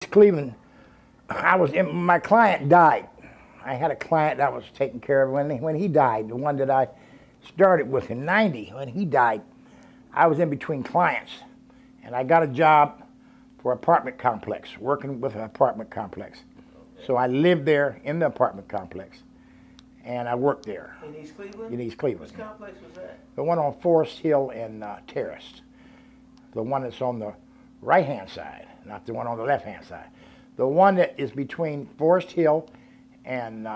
East Cleveland, my client died. I had a client that I was taking care of when he died, the one that I started with in '90. When he died, I was in between clients, and I got a job for apartment complex, working with an apartment complex. Okay. So I lived there in the apartment complex, and I worked there. In East Cleveland? In East Cleveland. Which complex was that? The one on Forest Hill and Terrace. The one that's on the right-hand side, not the one on the left-hand side. The one that is between Forest Hill and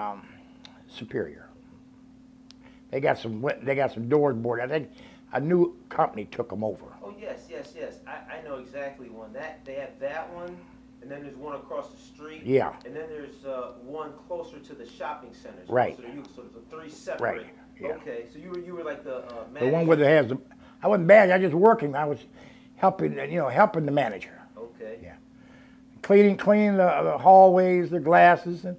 Superior. They got some doors boarded. I think a new company took them over. Oh yes. I know exactly one. They have that one, and then there's one across the street. Yeah. And then there's one closer to the shopping centers. Right. So the three separate. Right. Yeah. Okay. So you were like the manager. The one where they has the. I wasn't bad. I was just working. I was helping the manager. Okay. Yeah. Cleaning the hallways, the glasses, and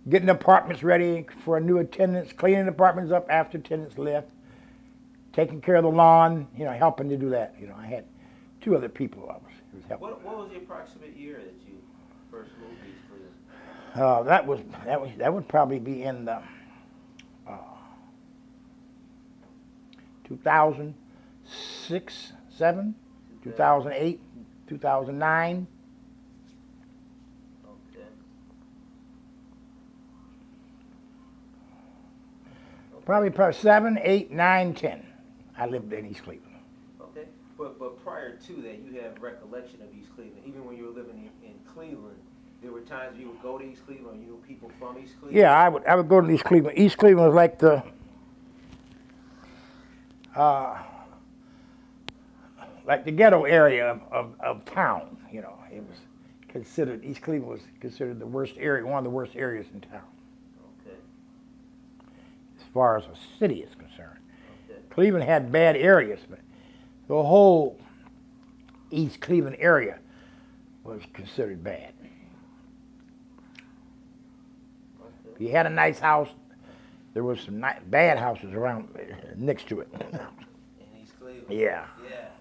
getting the apartments ready for new attendants, cleaning the apartments up after tenants left, taking care of the lawn, helping to do that. I had 2 other people I was helping. What was the approximate year that you first moved to East Cleveland? That would probably be in the 2006, 7, 2008, 2009. Okay. Probably 7, 8, 9, 10. I lived in East Cleveland. Okay. But prior to that, you have recollection of East Cleveland. Even when you were living in Cleveland, there were times you would go to East Cleveland, or you knew people from East Cleveland? Yeah, I would go to East Cleveland. East Cleveland was like the ghetto area of town. It was considered, East Cleveland was considered the worst area, one of the worst areas in town. Okay. As far as a city is concerned. Okay. Cleveland had bad areas, but the whole East Cleveland area was considered bad. Okay. If you had a nice house, there was some bad houses around next to it. In East Cleveland? Yeah.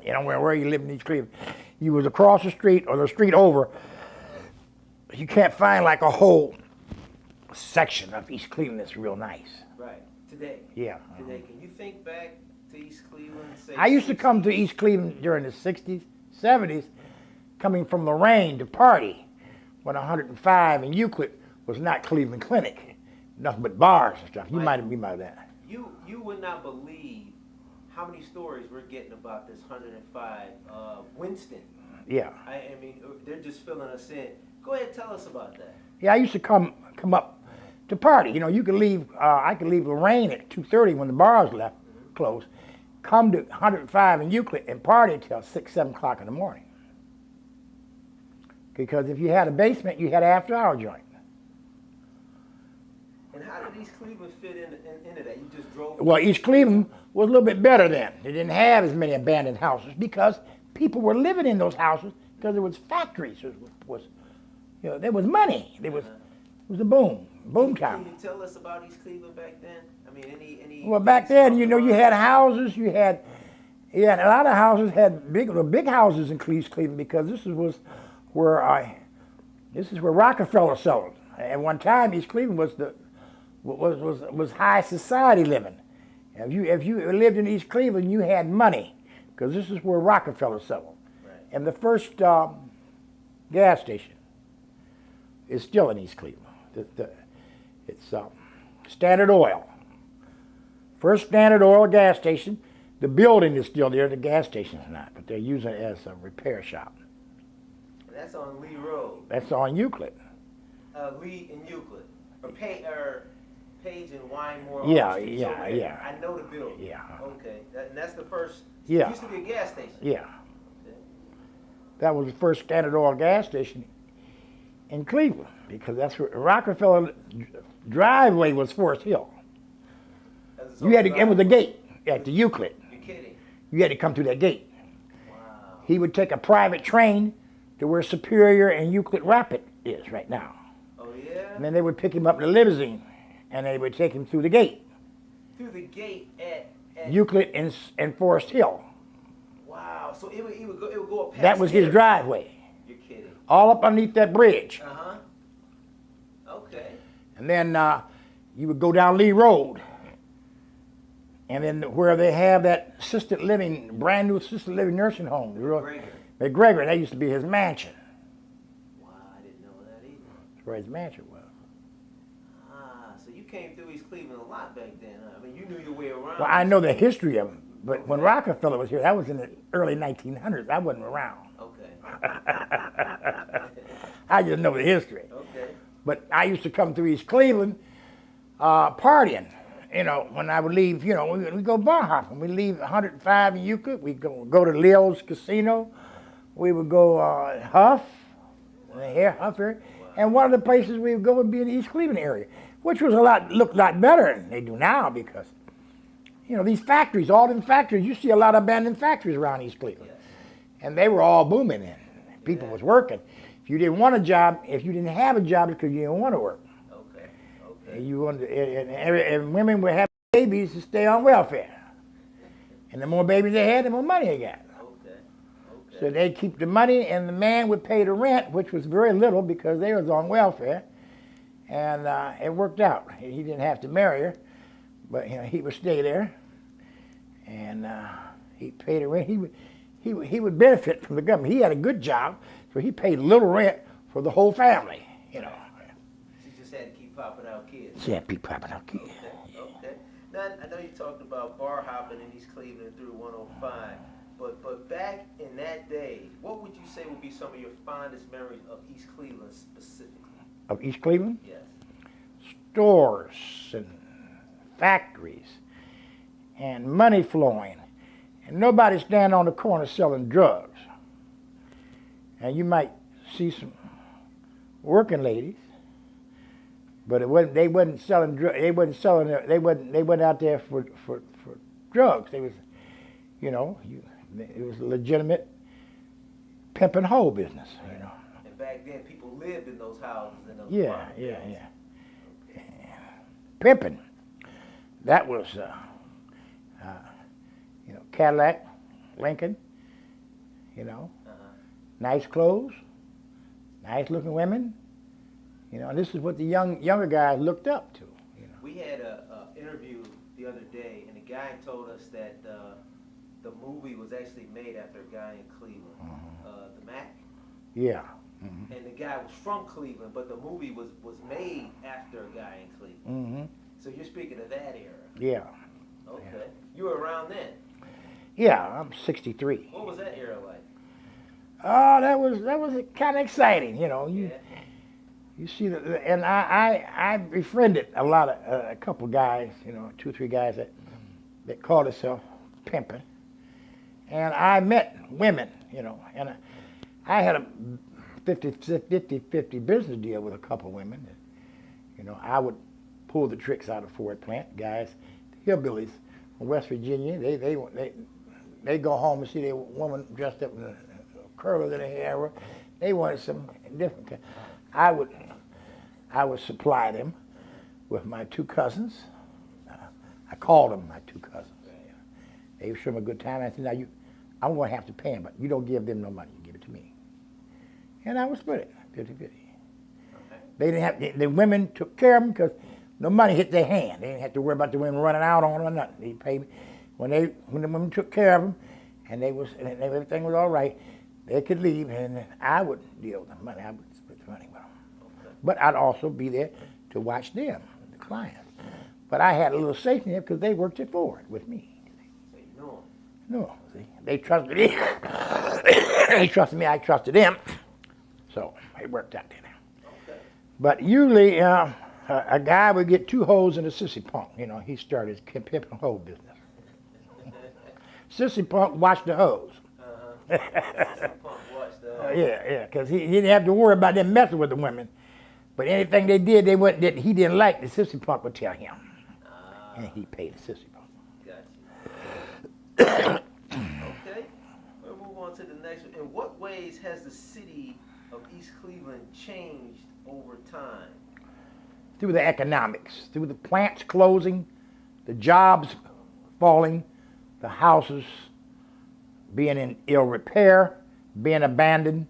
Yeah. Where you live in East Cleveland. You was across the street or the street over, you can't find like a whole section of East Cleveland that's real nice. Right. Today? Yeah. Today. Can you think back to East Cleveland? Say I used to come to East Cleveland during the 60s, 70s, coming from Lorraine to party when 105 and Euclid was not Cleveland Clinic. Nothing but bars and stuff. You might have been by that. You would not believe how many stories we're getting about this 105 Winston. Yeah. I mean, they're just filling us in. Go ahead, tell us about that. Yeah, I used to come up to party. You could leave. I could leave Lorraine at 2:30 when the bars left closed. Come to 105 in Euclid and party till 6, 7 o'clock in the morning. Because if you had a basement, you had an after-hour joint. And how did East Cleveland fit into that? You just drove? Well, East Cleveland was a little bit better then. They didn't have as many abandoned houses because people were living in those houses because there was factories. There was money. It was a boom time. Can you tell us about East Cleveland back then? I mean, any? Well, back then, you had houses. You had a lot of houses had big houses in East Cleveland because this was where Rockefeller settled. At one time, East Cleveland was high society living. If you lived in East Cleveland, you had money because this is where Rockefeller settled. Right. And the first gas station is still in East Cleveland. It's Standard Oil. First Standard Oil gas station. The building is still there. The gas station is not, but they're using it as a repair shop. And that's on Lee Road. That's on Euclid. Lee and Euclid, or Page and Wymore. Yeah. I know the building. Yeah. Okay, and that's the first. Yeah. It used to be a gas station. Yeah. Okay. That was the first Standard Oil gas station in Cleveland because that's where Rockefeller driveway was Forest Hill. It was a gate at the Euclid. You're kidding. You had to come through that gate. Wow. He would take a private train to where Superior and Euclid Rapid is right now. Oh yeah. And then they would pick him up in a limousine, and they would take him through the gate. Through the gate at Euclid and Forest Hill. Wow. So it would go up past. That was his driveway. You're kidding. all up underneath that bridge. Uh-huh. Okay. And then you would go down Lee Road. And then where they have that assisted living, brand new assisted living nursing home. McGregor, that used to be his mansion. Wow, I didn't know that either. That's where his mansion was. Ah, so you came through East Cleveland a lot back then, huh? I mean, you knew your way around. Well, I know the history of him, but when Rockefeller was here, that was in the early 1900s. I wasn't around. Okay. I just know the history. Okay. But I used to come through East Cleveland partying. You know, when I would leave, you know, we go bar hopping. We leave 105 in Euclid. We go to Leo's Casino. We would go Huff area. Wow. And one of the places we would go would be in the East Cleveland area, which was looked a lot better than they do now because, you know, these factories, all them factories, you see a lot of abandoned factories around East Cleveland. Yes. And they were all booming then. People was working. If you didn't want a job, if you didn't have a job, it's because you didn't want to work. And you wanted, and women would have babies to stay on welfare. And the more babies they had, the more money they got. Okay. So they'd keep the money, and the man would pay the rent, which was very little because they was on welfare. And it worked out. He didn't have to marry her, but you know he would stay there, and he paid the rent. He would benefit from the government. He had a good job, so he paid little rent for the whole family. You know. Had to keep popping out kids. Yeah, keep popping out kids. Okay. Now I know you talked about bar hopping in East Cleveland through 105, but back in that day, what would you say would be some of your fondest memories of East Cleveland specifically? Of East Cleveland? Yes. Stores and factories and money flowing, and nobody standing on the corner selling drugs. And you might see some working ladies. But they wasn't selling drugs. They wasn't out there for drugs. They was, you know, it was a legitimate pimp and hoe business. You know. And back then, people lived in those houses and those Yeah. Okay. Pimping. That was, you know, Cadillac, Lincoln. You know, nice clothes, nice looking women. You know, and this is what the younger guys looked up to. You know. We had an interview the other day, and the guy told us that the movie was actually made after a guy in Cleveland, the Mac. Yeah. Mm-hmm. And the guy was from Cleveland, but the movie was made after a guy in Cleveland. Mm-hmm. So you're speaking of that era. Yeah. Okay. Yeah. You were around then. Yeah, I'm 63. What was that era like? Oh, that was kind of exciting. You know, You see, and I befriended a couple guys, you know, 2 or 3 guys that called themselves pimping, and I met women, you know, and I had a 50-50 business deal with a couple women. You know, I would pull the tricks out of Ford plant guys, hillbillies from West Virginia. They go home and see their woman dressed up in a curler in her hair. They wanted some different. I would supply them with my 2 cousins. I called them my 2 cousins. They would show them a good time. I said, now I'm going to have to pay them, but you don't give them no money. You give it to me. And I would split it, 50-50. Okay. They didn't have, the women took care of them because no money hit their hand. They didn't have to worry about the women running out on them or nothing. They paid me. When the women took care of them and everything was all right, they could leave, and then I would deal with the money. I would split the money with them. But I'd also be there to watch them, the clients. But I had a little safety net because they worked at Ford with me. No, see, they trusted me. They trusted me, I trusted them. So it worked out there. Okay. But usually a guy would get 2 hoes in a sissy punk. You know, he started his pimp and hoe business. Sissy punk watched the hoes. Yeah, because he didn't have to worry about them messing with the women. But anything they did, that he didn't like, the sissy punk would tell him. And he paid the sissy punk. Gotcha. Okay, we'll move on to the next one. In what ways has the city of East Cleveland changed over time? Through the economics, through the plants closing, the jobs falling, the houses being in ill repair, being abandoned,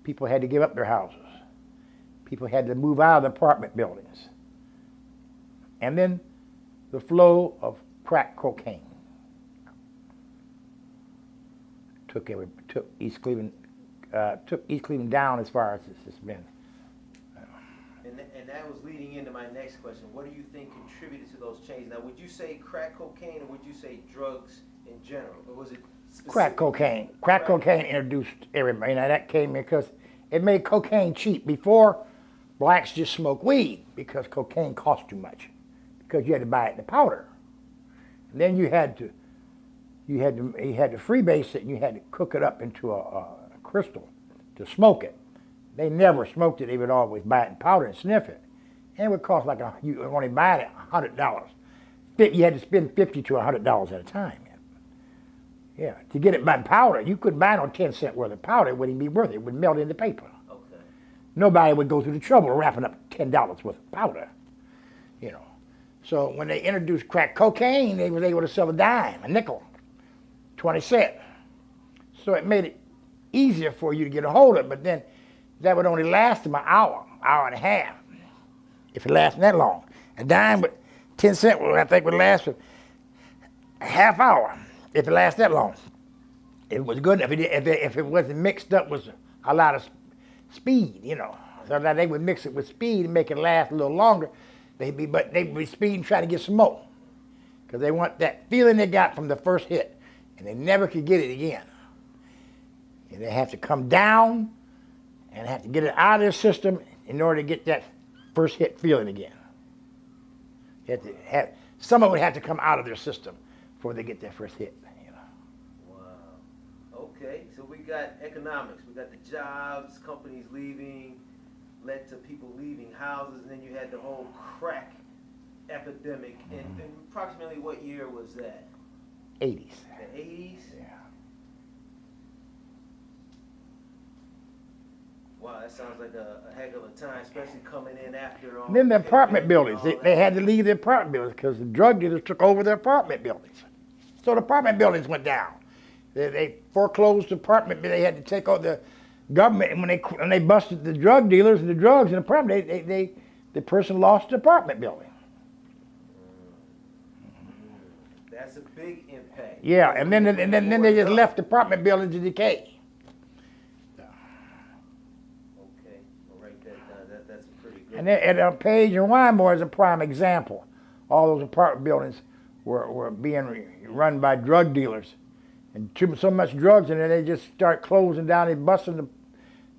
People had to give up their houses. People had to move out of the apartment buildings. And then the flow of crack cocaine took East Cleveland down as far as it's been. And that was leading into my next question. What do you think contributed to those changes? Now, would you say crack cocaine, or would you say drugs in general, or was it specific? Crack cocaine. Crack cocaine introduced everybody. Now that came because it made cocaine cheap. Before, blacks just smoked weed because cocaine cost too much, because you had to buy it in the powder. And then you had to freebase it, and you had to cook it up into a crystal to smoke it. They never smoked it. They would always buy it in powder and sniff it. And it would cost like you would only buy it $100. You had to spend $50 to $100 at a time. Yeah, to get it by powder, you couldn't buy it on 10 cents worth of powder. It wouldn't be worth it. It would melt into paper. Okay. Nobody would go through the trouble of wrapping up $10 worth of powder, you know. So when they introduced crack cocaine, they were able to sell a dime, a nickel, 20 cents. So it made it easier for you to get a hold of it, but then that would only last them an hour and a half, if it lasted that long. A dime, but 10 cents, I think, would last for a half hour, if it lasted that long. It was good if it wasn't mixed up with a lot of speed, you know. So that they would mix it with speed and make it last a little longer. They'd be speeding, trying to get some more, because they want that feeling they got from the first hit, and they never could get it again. And they have to come down and have to get it out of their system in order to get that first hit feeling again. Some of it would have to come out of their system before they get that first hit. You know. Wow. Okay, so we got economics. We got the jobs, companies leaving, led to people leaving houses, and then you had the whole crack epidemic. And approximately what year was that? 80s. The 80s? Yeah. Wow, that sounds like a heck of a time, especially coming in after all. And then the apartment buildings, they had to leave the apartment buildings because the drug dealers took over the apartment buildings. So the apartment buildings went down. They foreclosed the apartment, they had to take over the government, and when they busted the drug dealers and the drugs in the apartment, the person lost the apartment building. That's a big impact. Yeah, and then they just left the apartment buildings to decay. And Page and Wymore is a prime example. All those apartment buildings were being run by drug dealers. And so much drugs in there, they just start closing down. They busting the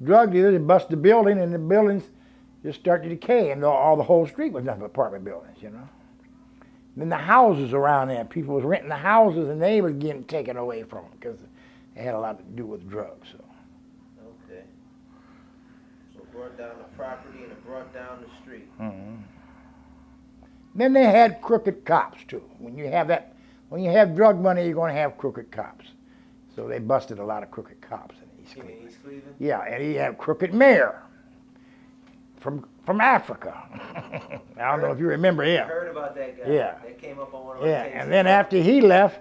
drug dealers, they bust the building, and the buildings just start to decay. And all the whole street was nothing but apartment buildings, you know. And then the houses around there, people was renting the houses, and they was getting taken away from them because they had a lot to do with drugs. So. Okay. So it brought down the property and it brought down the street. Mm-hmm. Then they had crooked cops too. When you have drug money, you're going to have crooked cops. So they busted a lot of crooked cops in East Cleveland. In East Cleveland? Yeah, and he had crooked mayor from Africa. I don't know if you remember him. I heard about that guy. Yeah. That came up on one of our Yeah, cases. and then after he left,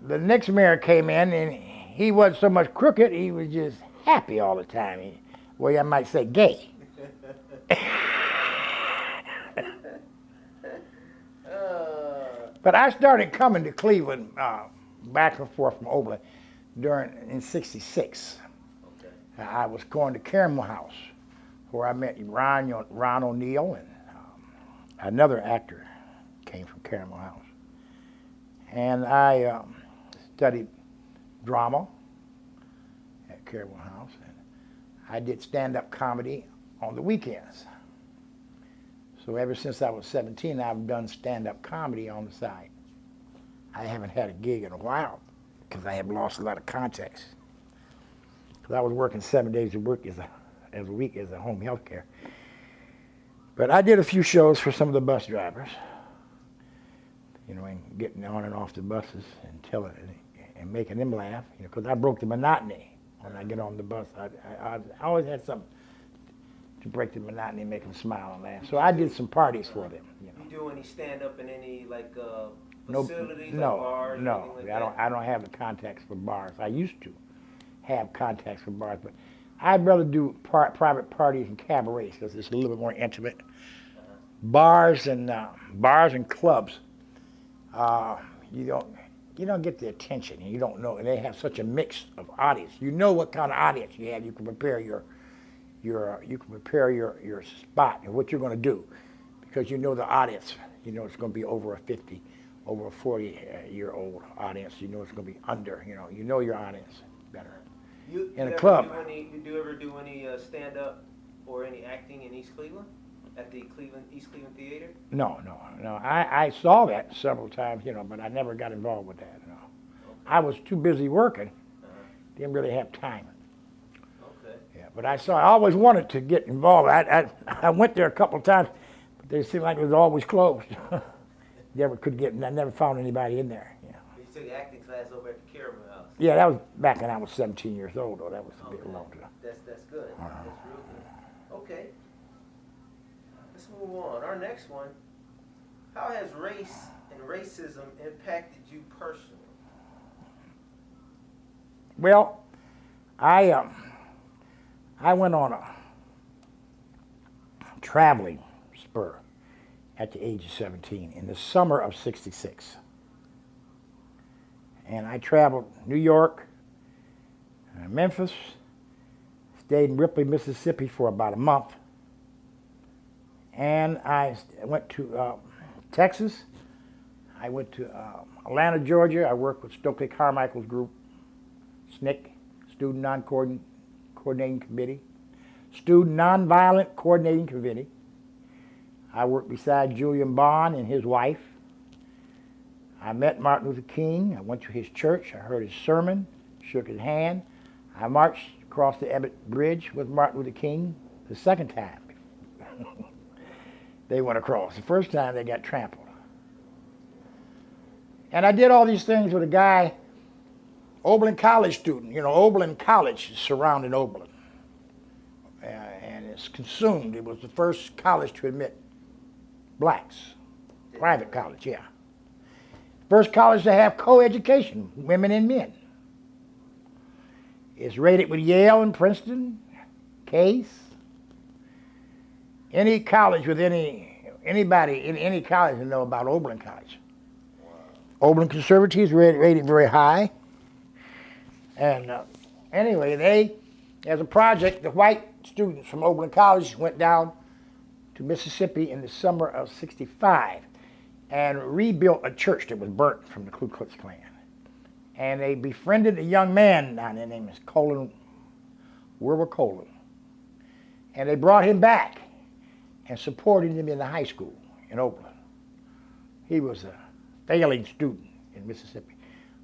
the next mayor came in, and he wasn't so much crooked, he was just happy all the time. Well, I might say gay. But I started coming to Cleveland back and forth from Oakland in '66. Okay. I was going to Caramel House, where I met Ron O'Neill, and another actor came from Caramel House. And I studied drama at Caramel House, and I did stand-up comedy on the weekends. So ever since I was 17, I've done stand-up comedy on the side. I haven't had a gig in a while because I have lost a lot of contacts. Because I was working 7 days a week as a home health care. But I did a few shows for some of the bus drivers, you know, and getting on and off the buses and telling and making them laugh, you know, because I broke the monotony when I get on the bus. I always had something to break the monotony and make them smile and laugh. So I did some parties for them. You know. You do any stand-up in any facilities, like bars? No, I don't have the contacts for bars. I used to have contacts for bars, but I'd rather do private parties and cabarets because it's a little bit more intimate. Uh-huh. Bars and clubs, uh, you don't get the attention, and you don't know. And they have such a mix of audience. You know what kind of audience you have. You can prepare your spot and what you're going to do because you know the audience. You know it's going to be over a 50, over a 40-year-old audience. You know it's going to be under. You know your audience better. In a club. Do you ever do any stand-up or any acting in East Cleveland? At the East Cleveland Theater? No. I saw that several times, but I never got involved with that. No. Okay. I was too busy working. Didn't really have time. Okay. Yeah, but I always wanted to get involved. I went there a couple of times, but they seemed like it was always closed. I never found anybody in there. Yeah. You took acting class over at the Caramel House? Yeah, that was back when I was 17 years old, though. That was a bit long time. That's good. That's real good. Okay. Let's move on. Our next one. How has race and racism impacted you personally? Well, I went on a traveling spur at the age of 17 in the summer of '66. And I traveled New York, Memphis, stayed in Ripley, Mississippi for about a month. And I went to Texas. I went to Atlanta, Georgia. I worked with Stokely Carmichael's group, SNCC, Student Coordinating Committee, Student Nonviolent Coordinating Committee. I worked beside Julian Bond and his wife. I met Martin Luther King. I went to his church. I heard his sermon, shook his hand. I marched across the Ebbett Bridge with Martin Luther King the second time. They went across. The first time they got trampled. And I did all these things with a guy, Oberlin College student. Oberlin College is surrounding Oberlin. And it's consumed. It was the first college to admit blacks. Private college, yeah. First college to have co-education, women and men. It's rated with Yale and Princeton, Case. Any college with anybody in any college to know about Oberlin College. Wow. Oberlin Conservatives rated very high. And anyway, as a project, the white students from Oberlin College went down to Mississippi in the summer of '65 and rebuilt a church that was burnt from the Ku Klux Klan. And they befriended a young man down there named Wilbur Colin. And they brought him back and supported him in the high school in Oberlin. He was a failing student in Mississippi.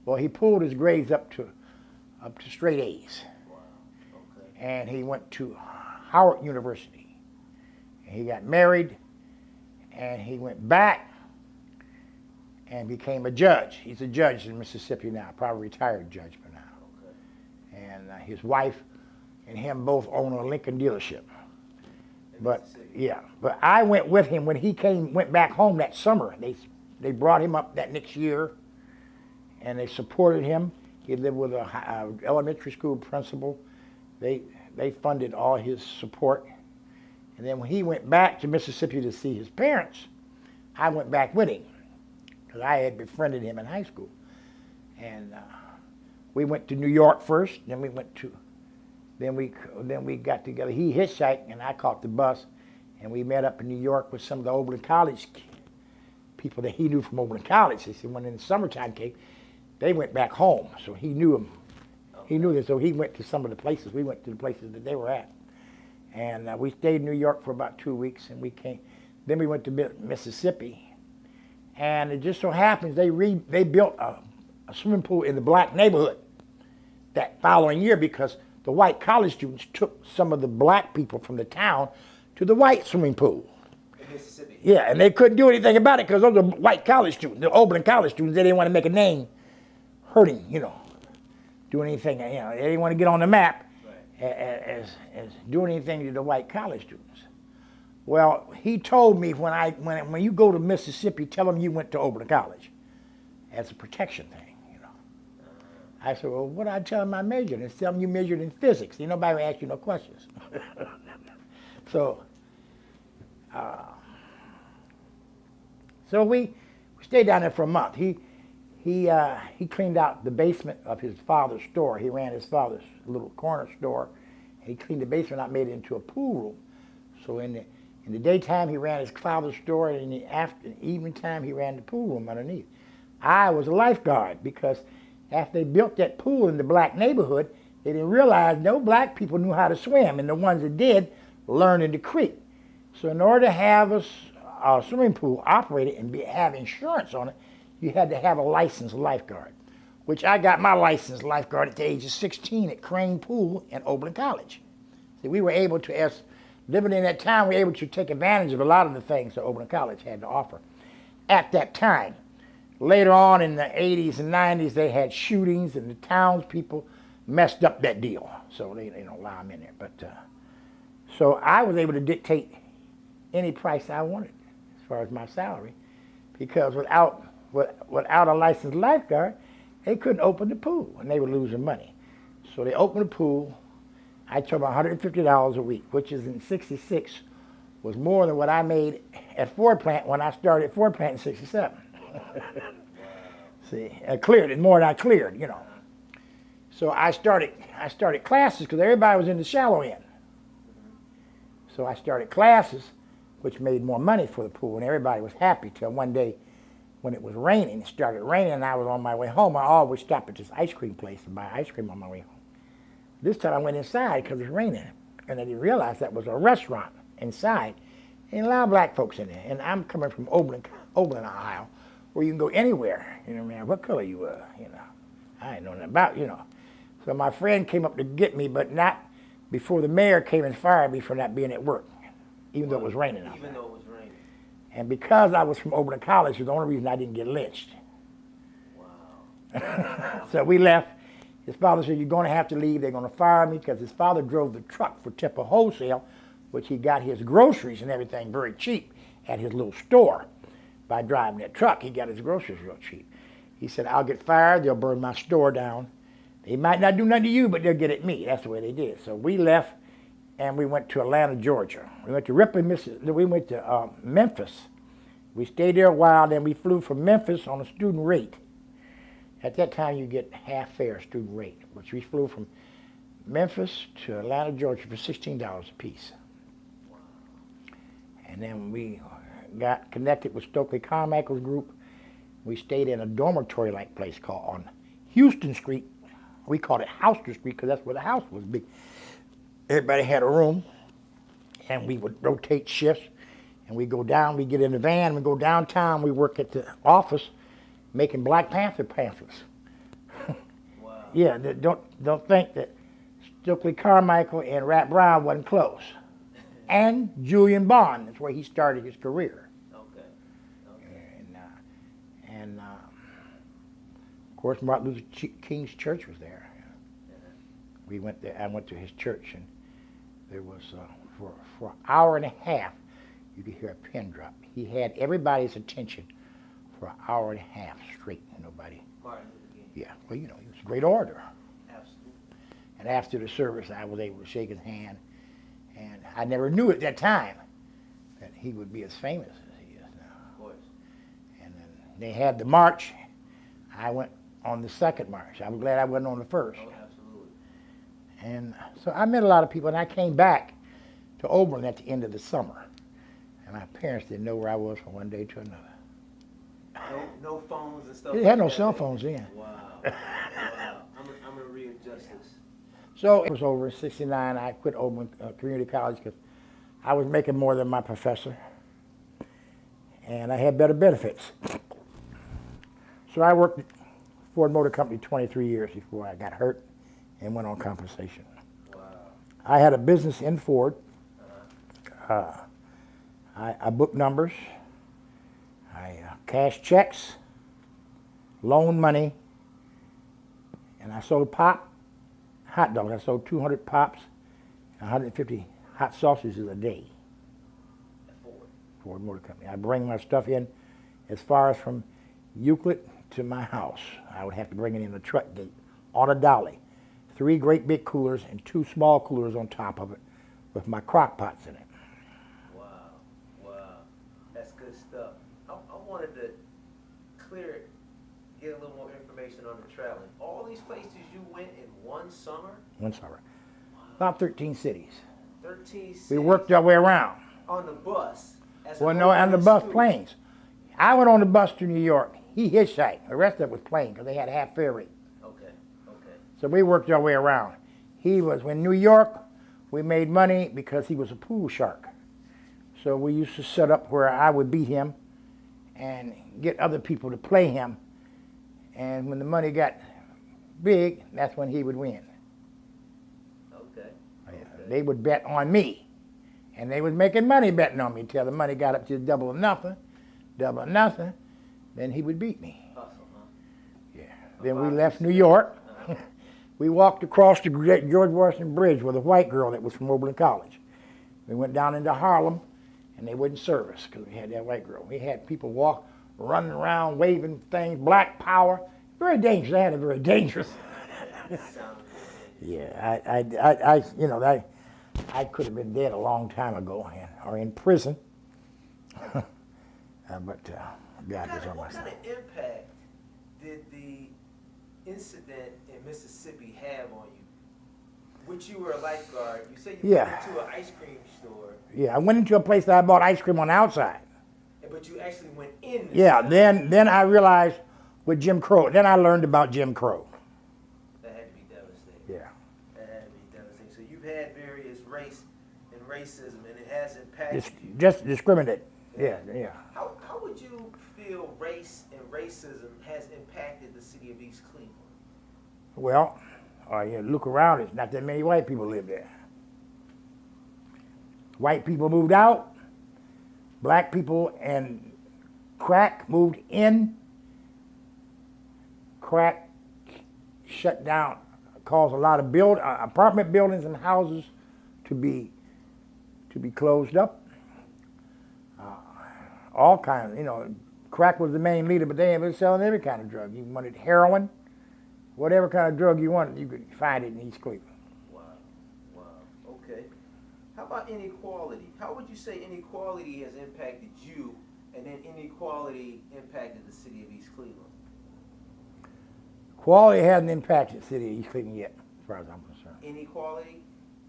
Well, he pulled his grades up to straight A's. Wow. Okay. And he went to Howard University. And he got married, and he went back and became a judge. He's a judge in Mississippi now, probably retired judge by now. Okay. And his wife and him both own a Lincoln dealership. But I went with him when he went back home that summer. They brought him up that next year, and they supported him. He lived with a elementary school principal. They funded all his support. And then when he went back to Mississippi to see his parents, I went back with him because I had befriended him in high school. And we went to New York first. Then we got together. He hitchhiked, and I caught the bus, and we met up in New York with some of the Oberlin College people that he knew from Oberlin College. He said when in the summertime came, they went back home, so he knew them. Okay. He knew them, so he went to some of the places. We went to the places that they were at, and we stayed in New York for about 2 weeks, and we came. Then we went to Mississippi, and it just so happens they built a swimming pool in the black neighborhood that following year because the white college students took some of the black people from the town to the white swimming pool. In Mississippi? Yeah, and they couldn't do anything about it because those are white college students, the Oberlin College students. They didn't want to make a name hurting, doing anything. They didn't want to get on the map as doing anything to the white college students. Well, he told me when you go to Mississippi, tell them you went to Oberlin College as a protection thing, I said, well, what I tell them I majored? It's telling you majored in physics. Nobody will ask you no questions. So, so we stayed down there for a month. He cleaned out the basement of his father's store. He ran his father's little corner store. He cleaned the basement out, made it into a pool room. So in the daytime, he ran his father's store, and in the evening time, he ran the pool room underneath. I was a lifeguard because after they built that pool in the black neighborhood, they didn't realize no black people knew how to swim, and the ones that did learned in the creek. So in order to have a swimming pool operated and have insurance on it, you had to have a licensed lifeguard, which I got my licensed lifeguard at the age of 16 at Crane Pool in Oberlin College. See, we were able to, as living in that town, we were able to take advantage of a lot of the things that Oberlin College had to offer at that time. Later on in the 80s and 90s, they had shootings, and the townspeople messed up that deal, so they don't allow them in there. But so I was able to dictate any price I wanted as far as my salary, because without a licensed lifeguard, they couldn't open the pool, and they were losing money. So they opened the pool. I took $150 a week, which is in '66 was more than what I made at Ford Plant when I started at Ford Plant in '67. See, I cleared it more than I cleared, you know. So I started classes because everybody was in the shallow end. So I started classes, which made more money for the pool, and everybody was happy till one day when it was raining. It started raining, and I was on my way home. I always stop at this ice cream place and buy ice cream on my way home. This time I went inside because it was raining, and I didn't realize that was a restaurant inside. And a lot of black folks in there. And I'm coming from Oberlin, Ohio, where you can go anywhere. You know, man, what color you were, you know. I ain't know nothing about, you know. So my friend came up to get me, but not before the mayor came and fired me for not being at work, even though it was raining out there. Even though it was raining. And because I was from Oberlin College, was the only reason I didn't get lynched. Wow. So we left. His father said, you're going to have to leave. They're going to fire me, because his father drove the truck for Tipper Wholesale, which he got his groceries and everything very cheap at his little store. By driving that truck, he got his groceries real cheap. He said, I'll get fired. They'll burn my store down. They might not do nothing to you, but they'll get at me. That's the way they did. So we left, and we went to Atlanta, Georgia. We went to Ripley, Mississippi. We went to Memphis. We stayed there a while. Then we flew from Memphis on a student rate. At that time, you get half fare student rate, which we flew from Memphis to Atlanta, Georgia for $16 a piece. And then we got connected with Stokely Carmichael's group. We stayed in a dormitory-like place called on Houston Street. We called it Houster Street because that's where the house was big. Everybody had a room, and we would rotate shifts. And we go down, we get in the van, we go downtown, we work at the office making Black Panther pamphlets. Wow. Yeah, don't think that Stokely Carmichael and Rat Brown wasn't close. And Julian Bond, that's where he started his career. Okay. And of course, Martin Luther King's church was there. We went there. I went to his church, and there was for an hour and a half, you could hear a pin drop. He had everybody's attention for an hour and a half straight. Nobody. Martin Luther King. Yeah. Well, you know, he was a great orator. Absolutely. And after the service, I was able to shake his hand. And I never knew at that time that he would be as famous as he is now. Of course. And then they had the march. I went on the second march. I'm glad I wasn't on the first. Oh, absolutely. And so I met a lot of people, and I came back to Oberlin at the end of the summer. And my parents didn't know where I was from one day to another. No phones and stuff. They had no cell phones then. Wow. Wow. I'm gonna readjust this. So it was over in '69. I quit Oberlin Community College because I was making more than my professor, and I had better benefits. So I worked at Ford Motor Company 23 years before I got hurt and went on compensation. Wow. I had a business in Ford. I booked numbers. I cashed checks, loaned money, and I sold hot dogs. I sold 200 pops and 150 hot sausages a day. Ford Motor Company. I bring my stuff in as far as from Euclid to my house. I would have to bring it in the truck gate on a dolly. 3 great big coolers and 2 small coolers on top of it with my crock pots in it. Wow, wow, that's good stuff. I wanted to get a little more information on the traveling. All these places you went in one summer? One summer. About 13 cities. 13 cities. We worked our way around. On the bus? Well, no, on the bus, planes. I went on the bus to New York. He hitchhiked. The rest of it was plane because they had half fare rate. Okay, okay. So we worked our way around. He was, in New York, we made money because he was a pool shark. So we used to set up where I would beat him and get other people to play him. And when the money got big, that's when he would win. Okay. They would bet on me. And they was making money betting on me until the money got up to double or nothing. Then he would beat me. Hustle, huh? Yeah. Then we left New York. We walked across the George Washington Bridge with a white girl that was from Oberlin College. We went down into Harlem, and they wouldn't serve us because we had that white girl. We had people running around, waving things, black power. Very dangerous. I had it very dangerous. Yeah, I could have been dead a long time ago, or in prison. But God was on my side. What kind of impact did the incident in Mississippi have on you? Which you were a lifeguard. You said you went into an ice cream store. Yeah, I went into a place that I bought ice cream on the outside. But you actually went in. Yeah, then I realized with Jim Crow. Then I learned about Jim Crow. That had to be devastating. Yeah. That had to be devastating. So you've had various race and racism, and it has impacted you. Just discriminate. Yeah. How would you feel race and racism has impacted the city of East Cleveland? Well, you look around, it's not that many white people live there. White people moved out. Black people and crack moved in. Crack shut down, caused a lot of apartment buildings and houses to be closed up. All kinds, crack was the main leader, but they were selling every kind of drug. You wanted heroin, whatever kind of drug you wanted, you could find it in East Cleveland. Wow, okay. How about inequality? How would you say inequality has impacted you, and then inequality impacted the city of East Cleveland? Quality hasn't impacted the city of East Cleveland yet, as far as I'm concerned. Inequality?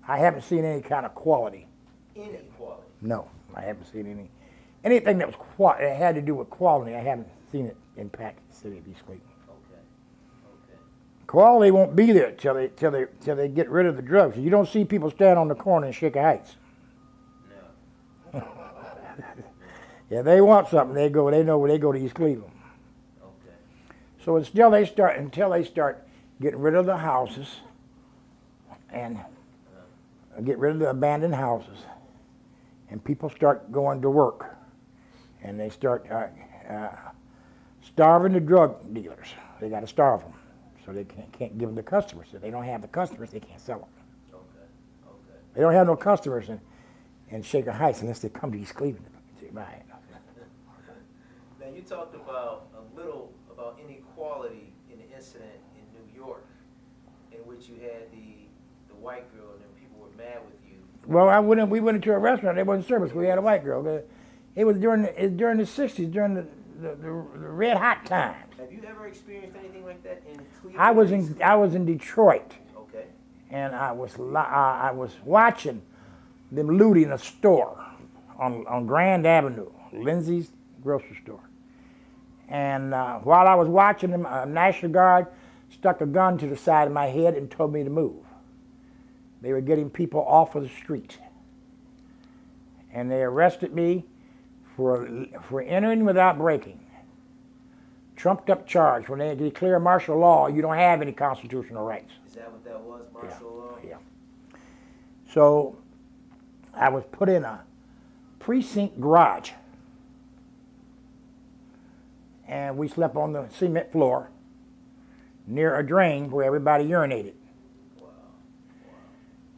I haven't seen any kind of quality. Inequality? No, I haven't seen anything that was that had to do with quality. I haven't seen it impact the city of East Cleveland. Okay. Quality won't be there till they get rid of the drugs. You don't see people stand on the corner in Shaker Heights. No. Yeah, they want something. They know where they go to East Cleveland. Okay. So until they start getting rid of the houses and get rid of the abandoned houses, and people start going to work, and they start starving the drug dealers. They got to starve them, so they can't give them the customers. If they don't have the customers, they can't sell them. Okay. They don't have no customers in Shaker Heights unless they come to East Cleveland to buy it. Now you talked a little about inequality in the incident in New York, in which you had the white girl and then people were mad with you. Well, we went into a restaurant. They wasn't service. We had a white girl. It was during the '60s, during the red hot times. Have you ever experienced anything like that in Cleveland? I was in Detroit. Okay. And I was watching them looting a store on Grand Avenue, Lindsay's grocery store. And while I was watching them, a National Guard stuck a gun to the side of my head and told me to move. They were getting people off of the street. And they arrested me for entering without breaking. Trumped up charge. When they declare martial law, you don't have any constitutional rights. Is that what that was, martial law? Yeah. So I was put in a precinct garage. And we slept on the cement floor near a drain where everybody urinated. Wow.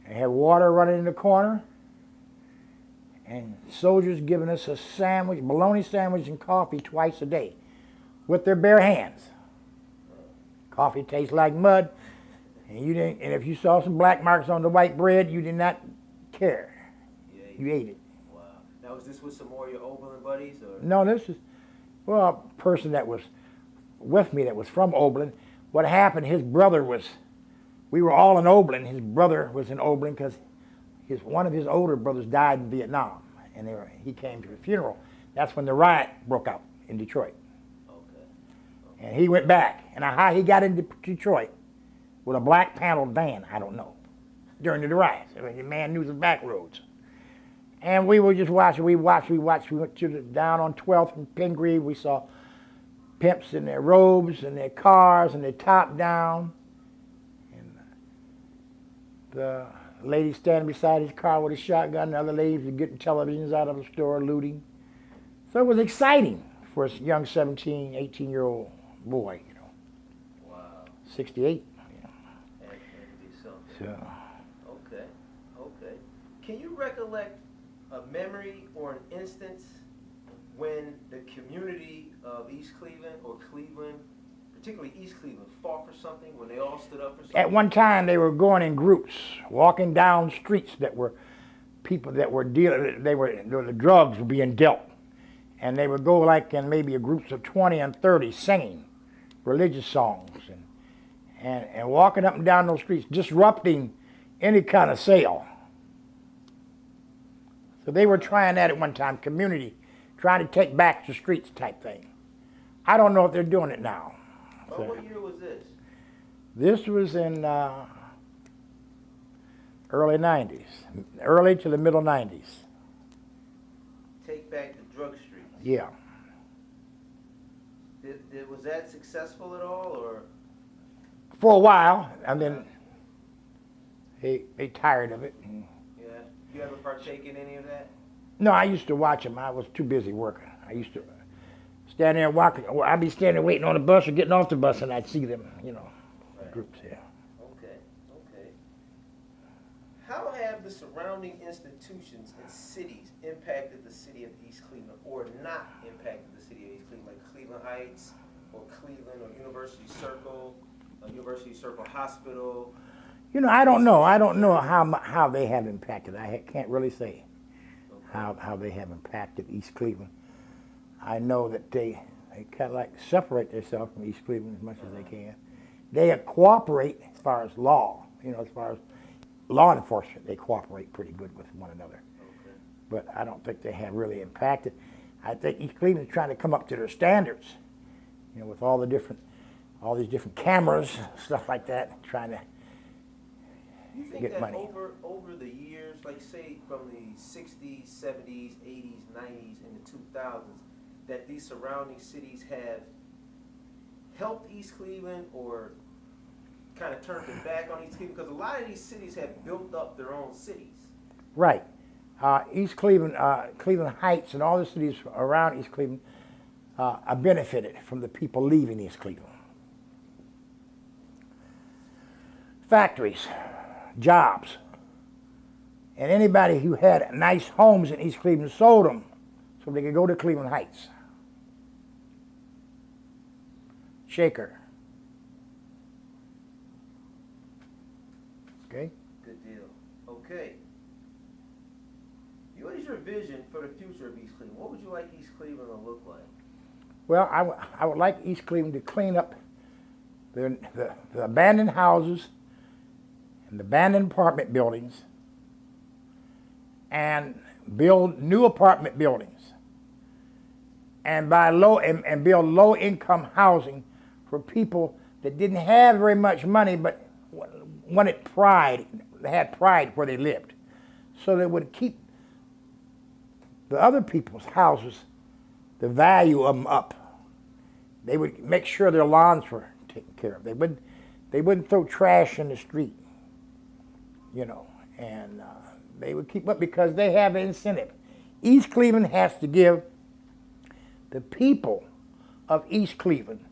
They had water running in the corner, and soldiers giving us a sandwich, bologna sandwich and coffee twice a day with their bare hands. Coffee tastes like mud. And you didn't. And if you saw some black marks on the white bread, you did not care. You ate it. Wow. Now, was this with some more of your Oberlin buddies, or? No, this is, well, a person that was with me that was from Oberlin. What happened, his brother was, we were all in Oberlin. His brother was in Oberlin because one of his older brothers died in Vietnam. And he came to the funeral. That's when the riot broke out in Detroit. Okay. And he went back. And how he got into Detroit with a black paneled van, I don't know, during the riots. I mean, the man knew the back roads. And we were just watching. We watched. We went to down on 12th and Pingree. We saw pimps in their robes and their cars and their top down. And the lady standing beside his car with a shotgun. The other ladies were getting televisions out of the store, looting. So it was exciting for a young 17, 18-year-old boy, you know. Wow. 68. That would be something. So. Okay. Can you recollect a memory or an instance when the community of East Cleveland or Cleveland, particularly East Cleveland, fought for something, when they all stood up for something? At one time, they were going in groups, walking down streets that were people that were dealing. The drugs were being dealt, and they would go like in maybe groups of 20 and 30, singing religious songs and walking up and down those streets, disrupting any kind of sale. So they were trying that at one time, community, trying to take back the streets type thing. I don't know if they're doing it now. So, what year was this? This was in early 90s, early to the middle 90s. Take back the drug streets. Yeah. Was that successful at all, or? For a while, and then they tired of it. Yeah. You ever partake in any of that? No, I used to watch them. I was too busy working. I used to stand there and walk. I'd be standing there waiting on the bus or getting off the bus, and I'd see them, you know, Right. groups, yeah. Okay. How have the surrounding institutions and cities impacted the city of East Cleveland, or not impacted the city of East Cleveland, like Cleveland Heights, or Cleveland, or University Circle Hospital? You know, I don't know. I don't know how they have impacted. I can't really say how they have impacted East Cleveland. I know that they kind of like separate themselves from East Cleveland as much as they can. They cooperate as far as law. You know, as far as law enforcement, they cooperate pretty good with one another. Okay. But I don't think they have really impacted. I think East Cleveland is trying to come up to their standards. You know, with all these different cameras, stuff like that, trying to You think get that money. over the years, like say from the 60s, 70s, 80s, 90s, and the 2000s, that these surrounding cities have helped East Cleveland or kind of turned their back on East Cleveland? Because a lot of these cities have built up their own cities. Right. East Cleveland, Cleveland Heights, and all the cities around East Cleveland are benefited from the people leaving East Cleveland. Factories, jobs, and anybody who had nice homes in East Cleveland sold them so they could go to Cleveland Heights. Shaker. Okay? Good deal. Okay. What is your vision for the future of East Cleveland? What would you like East Cleveland to look like? Well, I would like East Cleveland to clean up the abandoned houses and the abandoned apartment buildings and build new apartment buildings and build low-income housing for people that didn't have very much money but wanted pride, had pride where they lived. So they would keep the other people's houses, the value of them up. They would make sure their lawns were taken care of. They wouldn't throw trash in the street, you know, and they would keep up because they have an incentive. East Cleveland has to give the people of East Cleveland,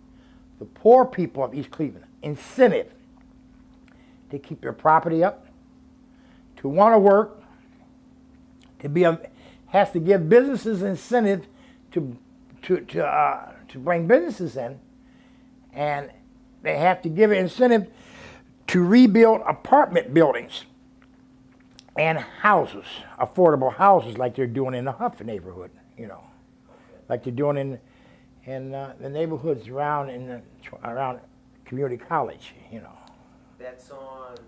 the poor people of East Cleveland, incentive to keep their property up, to want to work, has to give businesses incentive to bring businesses in, and they have to give an incentive to rebuild apartment buildings and houses, affordable houses like they're doing in the Huff neighborhood, like they're doing in the neighborhoods around community college, That's on, is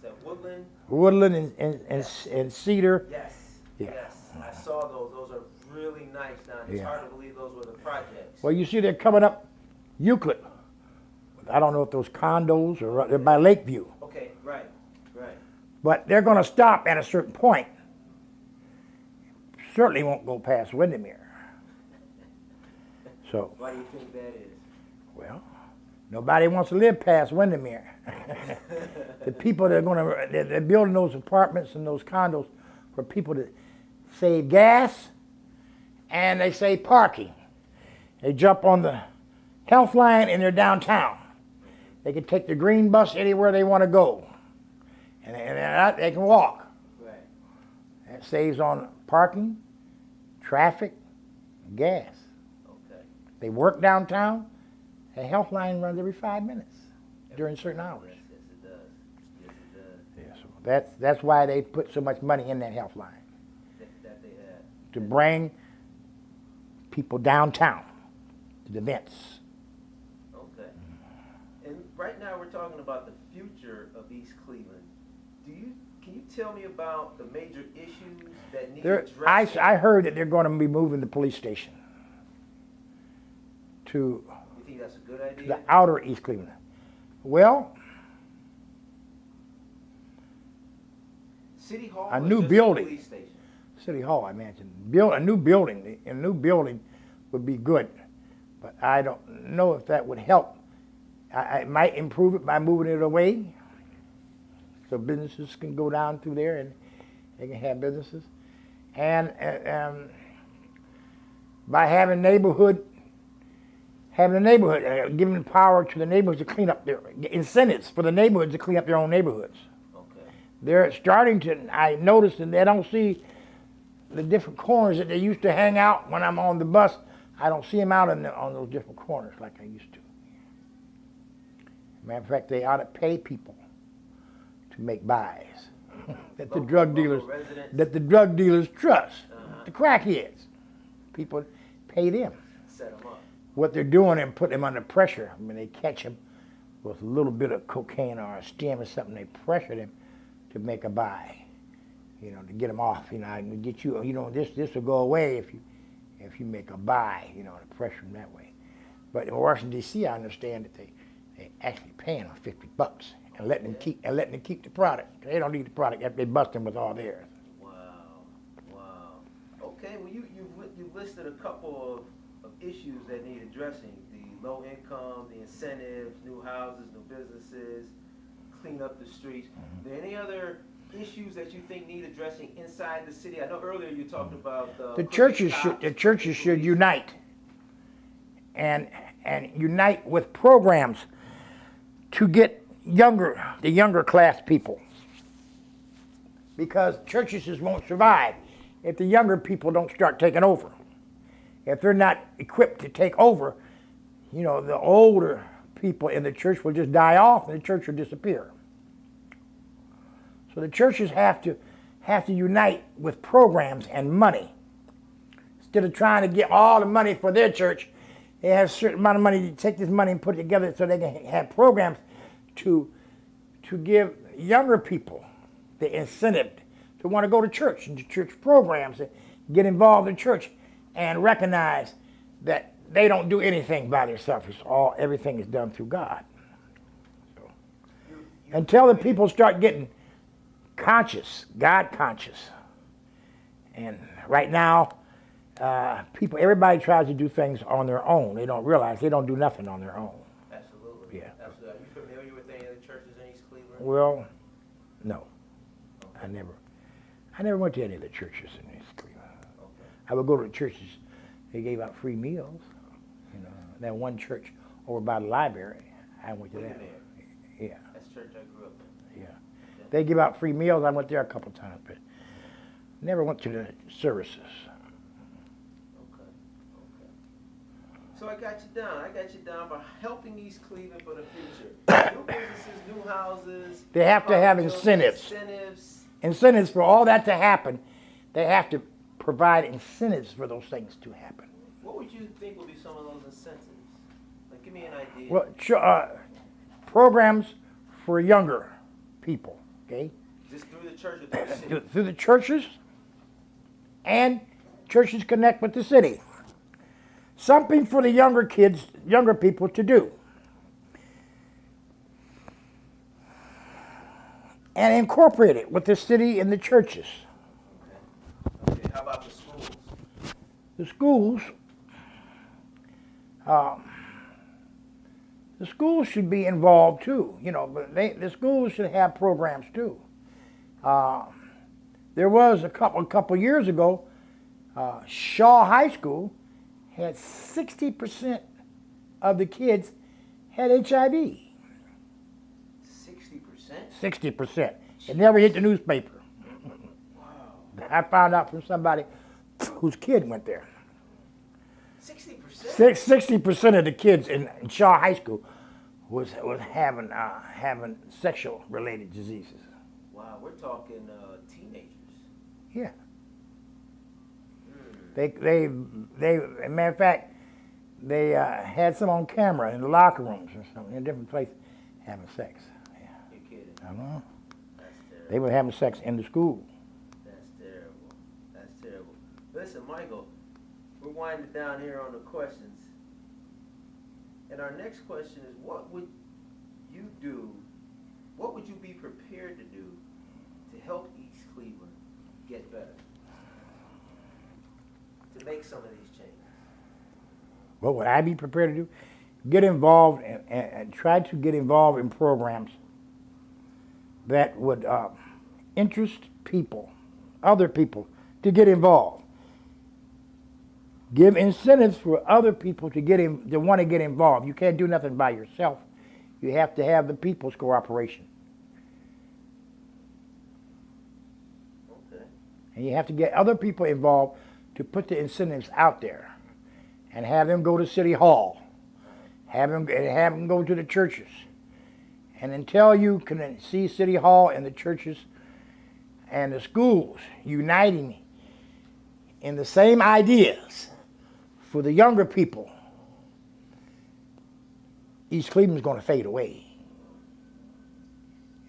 that Woodland? Woodland and Cedar. Yes. Yeah. Yes. I saw those. Those are really nice down there. It's Yeah. hard to believe those were the projects. Well, you see, they're coming up Euclid. I don't know if those condos or they're by Lakeview, Okay, right. but they're going to stop at a certain point. Certainly won't go past Windermere. So, Why do you think that is? well, nobody wants to live past Windermere. The people that are they're building those apartments and those condos for people to save gas and they save parking. They jump on the health line and they're downtown. They can take the green bus anywhere they want to go. And they can walk. Right. That saves on parking, traffic, and gas. Okay. They work downtown. The health line runs every 5 minutes during certain hours. Yes, it does. Yes, it does. Yeah, so that's why they put so much money in that health line, That they had. to bring people downtown to the events. Okay. And right now we're talking about the future of East Cleveland. Can you tell me about the major issues that need addressing? I heard that they're going to be moving the police station to You think that's a good idea? the outer East Cleveland. Well, City Hall a or new just building. The police station? City Hall, I mentioned. Build a new building. A new building would be good, but I don't know if that would help. I might improve it by moving it away, so businesses can go down through there and they can have businesses, and by having the neighborhood, giving power to the neighborhoods to clean up their incentives for the neighborhoods to clean up their own neighborhoods. Okay. They're starting to. I noticed that they don't see the different corners that they used to hang out when I'm on the bus. I don't see them out on those different corners like I used to. Matter of fact, they ought to pay people to make buys that the drug dealers trust. The crackheads, people pay them. Set them up. What they're doing and put them under pressure. When they catch them with a little bit of cocaine or a stem or something, they pressure them to make a buy. To get them off. To get you. This will go away if you make a buy. To pressure them that way. But in Washington D.C., I understand that they actually paying them $50 and letting them keep the product. They don't need the product after they bust them with all theirs. Wow. Okay, well you've listed a couple of issues that need addressing: the low income, the incentives, new houses, new businesses, clean up the streets. Are there any other issues that you think need addressing inside the city? I know earlier you talked about the churches should unite and unite with programs to get the younger class people, because churches just won't survive if the younger people don't start taking over. If they're not equipped to take over, the older people in the church will just die off and the church will disappear. So the churches have to unite with programs and money. Instead of trying to get all the money for their church, they have a certain amount of money to take this money and put it together so they can have programs to give younger people the incentive to want to go to church and to church programs and get involved in church and recognize that they don't do anything by themselves. Everything is done through God. So, until the people start getting conscious, God conscious. And right now, everybody tries to do things on their own. They don't realize they don't do nothing on their own. Absolutely. Yeah. Absolutely. Are you familiar with any of the churches in East Cleveland? Well, no. Okay. I never went to any of the churches in East Cleveland. Okay. I would go to the churches. They gave out free meals. That one church over by the library, I went to that. Yeah. That's the church I grew up in. Yeah. They give out free meals. I went there a couple times, but never went to the services. Okay. So I got you down. I got you down for helping East Cleveland for the future. New businesses, new houses. They have to have buildings, incentives. Incentives. Incentives for all that to happen. They have to provide incentives for those things to happen. What would you think would be some of those incentives? Like, give me an idea. Well, programs for younger people, okay? Just through the church or through the city? Through the churches, and churches connect with the city. Something for the younger kids, younger people to do. And incorporate it with the city and the churches. Okay, how about the schools? The schools should be involved too, you know, but the schools should have programs too. There was a couple years ago, Shaw High School had 60% of the kids had HIV. 60%? 60%. It never hit the newspaper. Wow. I found out from somebody whose kid went there. 60%? 60% of the kids in Shaw High School was having sexual related diseases. Wow, we're talking teenagers. Yeah. They matter of fact, they had some on camera in the locker rooms or something in different places having sex. Yeah. You're kidding. I know. That's terrible. They were having sex in the school. That's terrible. That's terrible. Listen, Michael, we're winding down here on the questions. And our next question is, what would you do, what would you be prepared to do to help East Cleveland get better? To make some of these changes? What would I be prepared to do? Get involved and try to get involved in programs that would interest people, other people, to get involved. Give incentives for other people to want to get involved. You can't do nothing by yourself. You have to have the people's cooperation. Okay. And you have to get other people involved to put the incentives out there and have them go to City Hall, have them go to the churches. And until you can see City Hall and the churches and the schools uniting in the same ideas for the younger people, East Cleveland's going to fade away.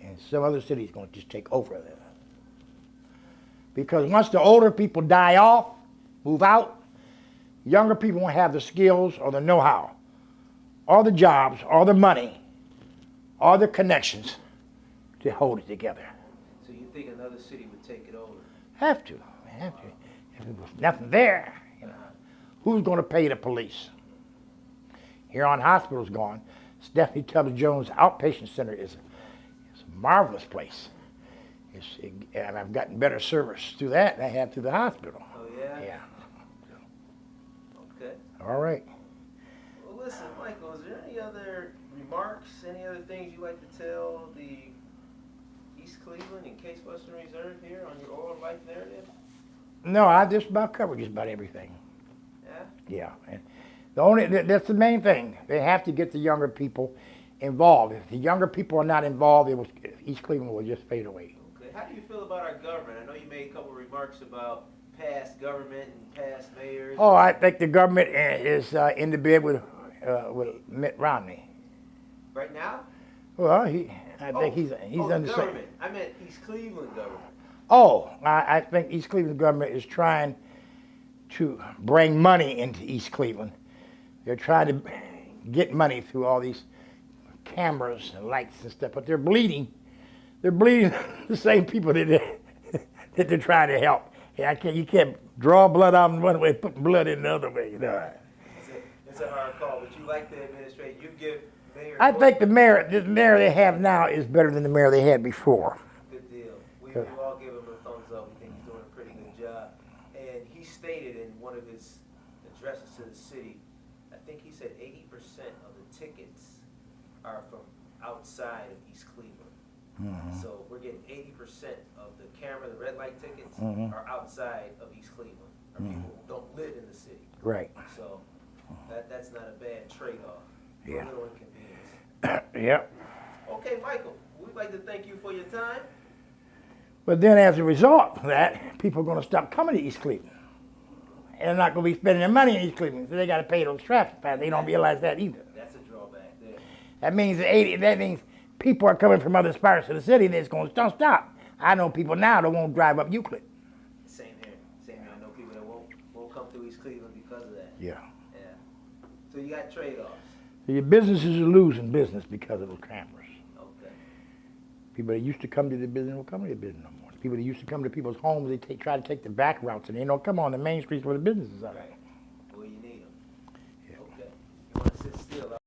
And some other city's going to just take over there. Because once the older people die off, move out, younger people won't have the skills or the know-how, or the jobs, or the money, or the connections to hold it together. So you think another city would take it over? Have to. If there's nothing there, you know, who's going to pay the police? Here on Hospital's gone. Stephanie Tubbs Jones Outpatient Center is a marvelous place. And I've gotten better service through that than I have through the hospital. Oh, yeah? Yeah. Okay. All right. Well, listen, Michael, is there any other remarks, any other things you'd like to tell the East Cleveland and Case Western Reserve here on your oral life narrative? No, I just about covered just about everything. Yeah? Yeah. And that's the main thing. They have to get the younger people involved. If the younger people are not involved, East Cleveland will just fade away. Okay. How do you feel about our government? I know you made a couple of remarks about past government and past mayors. Oh, I think the government is in the bed with Mitt Romney. Right now? Well, I think he's under government. I meant East Cleveland government. Oh, I think East Cleveland government is trying to bring money into East Cleveland. They're trying to get money through all these cameras and lights and stuff, but they're bleeding. They're bleeding the same people that they're trying to help. You can't draw blood out in one way, put blood in the other way. You know. It's a hard call, but you like the administration. You give Mayor. I think the mayor they have now is better than the mayor they had before. Good deal. We all give him a thumbs up. We think he's doing a pretty good job. And he stated in one of his addresses to the city, I think he said 80% of the tickets are from outside of East Cleveland. Mm-hmm. So we're getting 80% of the red light tickets are outside of East Cleveland, or people who don't live in the city. Right. So That's not a bad trade-off. Yeah. A little inconvenience. Yep. Okay, Michael, we'd like to thank you for your time. But then as a result of that, people are going to stop coming to East Cleveland. And they're not going to be spending their money in East Cleveland, so they got to pay those traffic fines. They don't realize that either. That's a drawback there. That means people are coming from other parts of the city that's going to don't stop. I know people now that won't drive up Euclid. Same here. Same here. I know people that won't come through East Cleveland because of that. Yeah. Yeah. So you got trade-offs. So your businesses are losing business because of those cameras. Okay. People that used to come to the business don't come to the business no more. People that used to come to people's homes, they try to take the back routes, and they don't come on the main streets where the businesses are. Right.